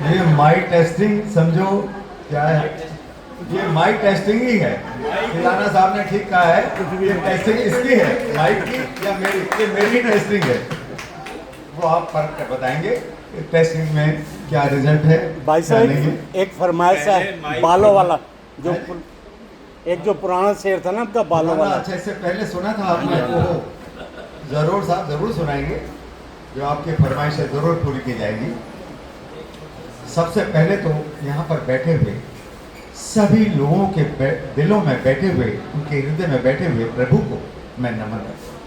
ये mic testing समझो क्या है, ये माइक टेस्टिंग ही है। खिलाना साहब ने ठीक कहा है, ये टेस्टिंग इसकी है माइक की या मेरी, ये मेरी टेस्टिंग है। वो आप फर्क कर बताएंगे टेस्टिंग में क्या रिजल्ट है। भाई साहब एक फरमाइश है बालों वाला, जो एक जो पुराना शेर था ना आपका बालों वाला। अच्छा, इससे पहले सुना था आपने? वो जरूर साहब जरूर सुनाएंगे, जो आपकी फरमाइश है जरूर पूरी की जाएगी। सबसे पहले तो यहाँ पर बैठे हुए सभी लोगों के दिलों में बैठे हुए, उनके हृदय में बैठे हुए प्रभु को मैं नमन करता हूँ।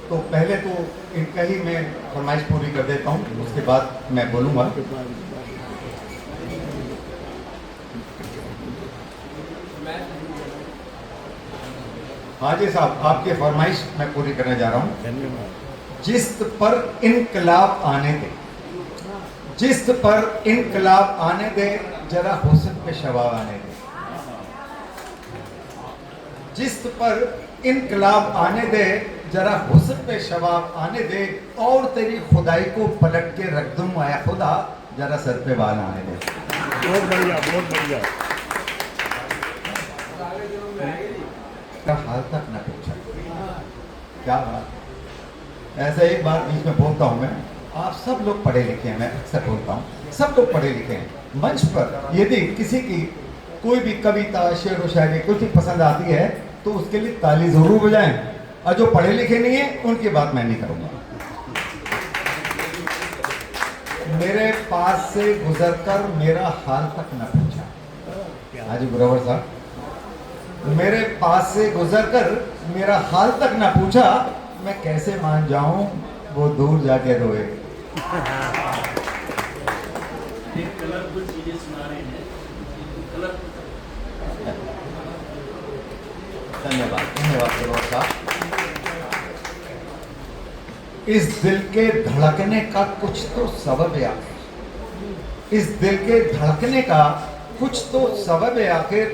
तो पहले तो इनका ही मैं फरमाइश पूरी कर देता हूँ, उसके बाद मैं बोलूँगा। हाँ जी साहब, आपकी फरमाइश मैं पूरी करने जा रहा हूँ। जिस्त पर इनकलाब आने दे, जिस्त पर इनकलाब आने दे, जरा हुस्न पे शबाब आने दे। जिस्त पर इनकलाब आने दे, जरा हुस्न पे शबाब आने दे, और तेरी खुदाई को पलट के रख दूं आया खुदा, जरा सर पे बाल आने दे। बहुत बढ़िया, बहुत बढ़िया। हाल तक न पूछा, क्या बात। ऐसा एक बार बीच में बोलता हूं मैं, आप सब लोग पढ़े लिखे हैं, मैं अक्सर बोलता हूं सब लोग पढ़े लिखे हैं। मंच पर यदि किसी की कोई भी कविता, शेर व शायरी कुछ भी पसंद आती है तो उसके लिए ताली जरूर बजाएं, और जो पढ़े लिखे नहीं है उनकी बात मैं नहीं करूंगा। मेरे पास से गुजरकर मेरा हाल तक न पूछा। हाजी गुरवर साहब, मेरे पास से गुजरकर मेरा हाल तक न पूछा, मैं कैसे मान जाऊं वो दूर जाके रोए। कलरफुल चीजें सुना रहे हैं, धन्यवाद, धन्यवाद गुरवर साहब। इस दिल के धड़कने का कुछ तो सबब है आखिर, इस दिल के धड़कने का कुछ तो सबब है आखिर,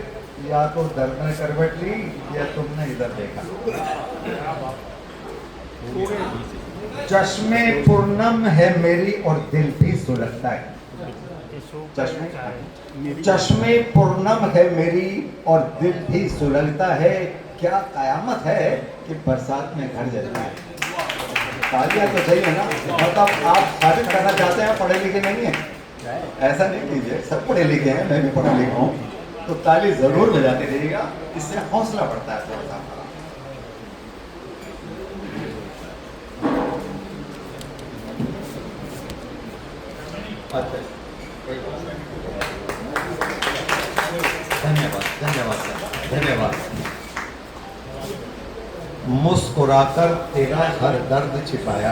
या तो दर्द ने करवट ली या तुमने इधर देखा। चश्मे पूर्णम है मेरी और दिल भी सुलगता है। चश्मे पूर्णम है मेरी और दिल भी सुलगता है, क्या कयामत है कि बरसात में घर जलता है। तालियां तो चाहिए ना, मतलब आप साबित करना चाहते हैं पढ़े लिखे नहीं है, ऐसा नहीं कीजिए, सब पढ़े लिखे हैं, मैं भी पढ़ा लिखा हूँ, तो ताली जरूर बजाते रहिएगा, इससे हौसला बढ़ता है थोड़ा सा। धन्यवाद, धन्यवाद सर, धन्यवाद। मुस्कुराकर तेरा हर दर्द छिपाया।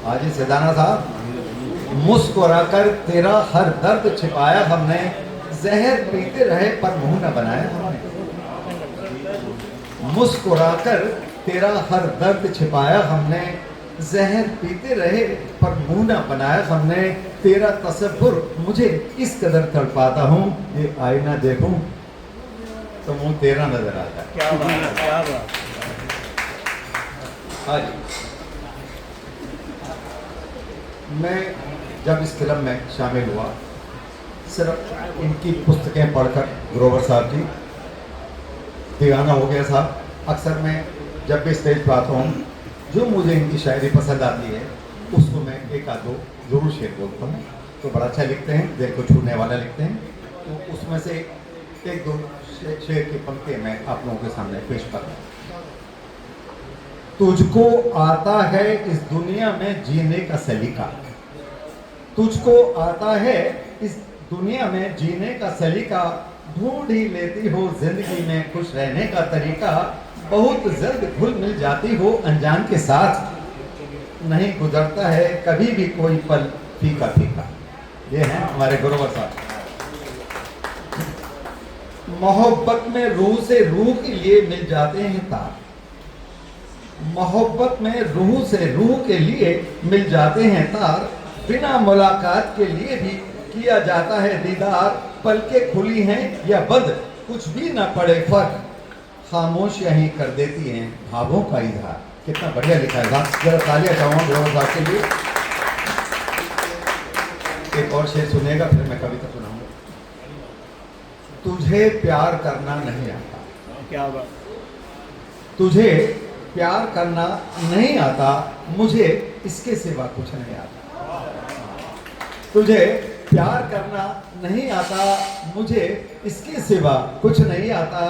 हाजी सिदाना साहब, मुस्कुराकर तेरा हर दर्द छिपाया हमने, जहर पीते रहे पर मुंह न बनाया हमने। मुस्कुराकर तेरा हर दर्द छिपाया हमने, जहर पीते रहे पर मुंह न बनाया हमने। तेरा तसव्वुर मुझे इस कदर तड़पाता हूँ, ये आईना देखूं तो मुंह तेरा नजर आता है। क्या बात है, क्या बात। हाँ जी, मैं जब इस फिल्म में शामिल हुआ, सिर्फ इनकी पुस्तकें पढ़कर ग्रोवर साहब की दीवाना हो गया साहब। अक्सर मैं जब भी स्टेज पर आता हूँ, जो मुझे इनकी शायरी पसंद आती है उसको मैं एक आध दो जरूर शेर बोलता हूँ, तो बड़ा अच्छा लिखते हैं, दिल को छूने वाला लिखते हैं। तो उसमें से एक दो शेर की पंक्तियाँ मैं आप लोगों के सामने पेश कर रहा हूँ। तुझको आता है इस दुनिया में जीने का सलीका, तुझको आता है इस दुनिया में जीने का सलीका, ढूंढ ही लेती हो जिंदगी में खुश रहने का तरीका, बहुत जल्द घुल मिल जाती हो अनजान के साथ, नहीं गुजरता है कभी भी कोई पल फीका फीका। ये हैं हमारे गुरुवर साहब। मोहब्बत में रूह से रूह के लिए मिल जाते हैं तार, मोहब्बत में रूह से रूह के लिए मिल जाते हैं तार, बिना मुलाकात के लिए भी किया जाता है दीदार, पलकें खुली हैं या बंद कुछ भी ना पड़े फर्क, खामोशियां ही कर देती हैं भावों का इजहार। कितना बढ़िया लिखा है साहब, जरा तालियां चाहूँगा ग्रोवर साहब के लिए। एक और शेर सुनेगा फिर मैं कविता सुनाऊंगा। तुझे प्यार करना नहीं आता, क्या बात। तुझे प्यार करना नहीं आता, मुझे इसके सिवा कुछ नहीं आता। तुझे प्यार करना नहीं आता, मुझे इसके सिवा कुछ नहीं आता।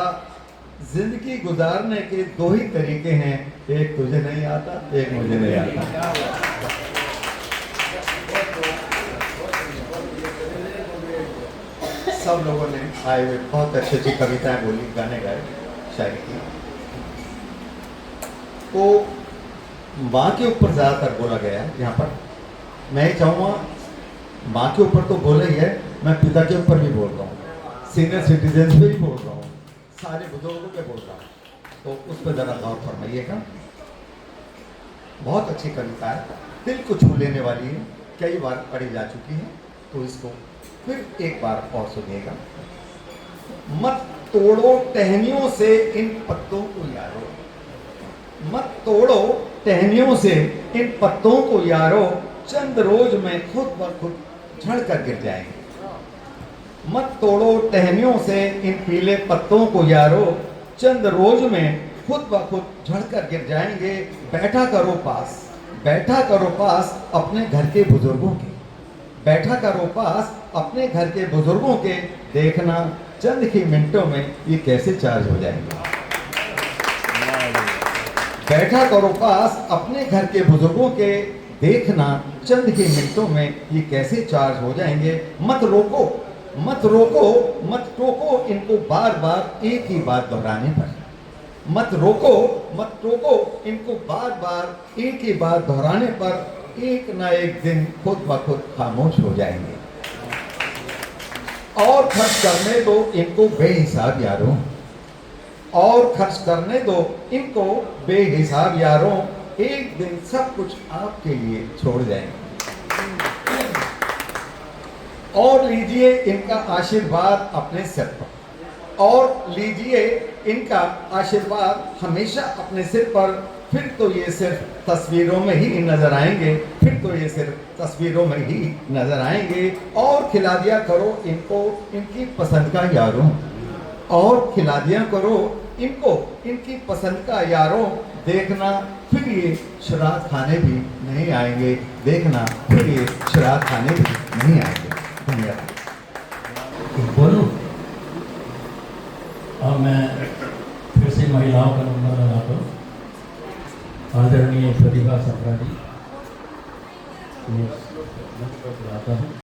जिंदगी गुजारने के दो ही तरीके हैं, एक तुझे नहीं आता, एक मुझे नहीं आता। सब लोगों ने आए हुए बहुत अच्छी अच्छी कविताएं बोली, गाने गाए, शायरी की। तो माँ के ऊपर ज़्यादातर बोला गया है यहाँ पर। मैं ही चाहूँगा, माँ के ऊपर तो बोला ही है, मैं पिता के ऊपर भी बोल रहा हूँ, सीनियर सिटीजन्स पे भी बोल रहा हूँ, सारे बुजुर्गों पे बोल रहा हूँ। तो उस पर ज़रा गौर फरमाइएगा। बहुत अच्छी कविता है, दिल को छू लेने वाली है, कई बार पढ़ी जा चुकी है, तो इसको फिर एक बार और सुनिएगा। मत तोड़ो टहनियों से इन पत्तों को यारो, मत तोड़ो टहनियों से इन पत्तों को यारो, चंद रोज में खुद ब खुद झड़ कर गिर जाएंगे। मत तोड़ो टहनियों से इन पीले पत्तों को यारो, चंद रोज में खुद ब खुद झड़ कर गिर जाएंगे। बैठा करो पास, बैठा करो पास अपने घर के बुजुर्गों के, बैठा करो पास अपने घर के बुजुर्गों के, देखना चंद ही मिनटों में ये कैसे चार्ज हो जाएंगे। बैठा करो पास अपने घर के बुजुर्गों के, देखना चंद ही मिनटों में ये कैसे चार्ज हो जाएंगे। मत रोको, मत रोको, मत टोको इनको बार बार एक ही बात दोहराने पर। मत रोको, मत टोको इनको बार बार एक ही बात दोहराने पर, एक ना एक दिन खुद ब खुद खामोश हो जाएंगे। और खर्च करने दो इनको बेहिसाब यारों, और खर्च करने दो इनको बेहिसाब यारों, एक दिन सब कुछ आपके लिए छोड़ जाएंगे। और लीजिए इनका आशीर्वाद अपने सिर पर, और लीजिए इनका आशीर्वाद हमेशा अपने सिर पर। फिर तो ये सिर्फ तस्वीरों में ही नजर आएंगे, फिर तो ये सिर्फ तस्वीरों में ही नजर आएंगे। और खिला दिया करो इनको इनकी पसंद का यारों, और खिला दिया करो इनको इनकी पसंद का यारों, देखना फिर ये शराब खाने भी नहीं आएंगे, देखना फिर ये शराब खाने भी नहीं आएंगे। धन्यवाद। बोलूं? अब मैं फिर से महिलाओं का नंबर लगाता हूँ। आदरणीय प्रतिभा सम्राटी, मैं बुलाता हूँ।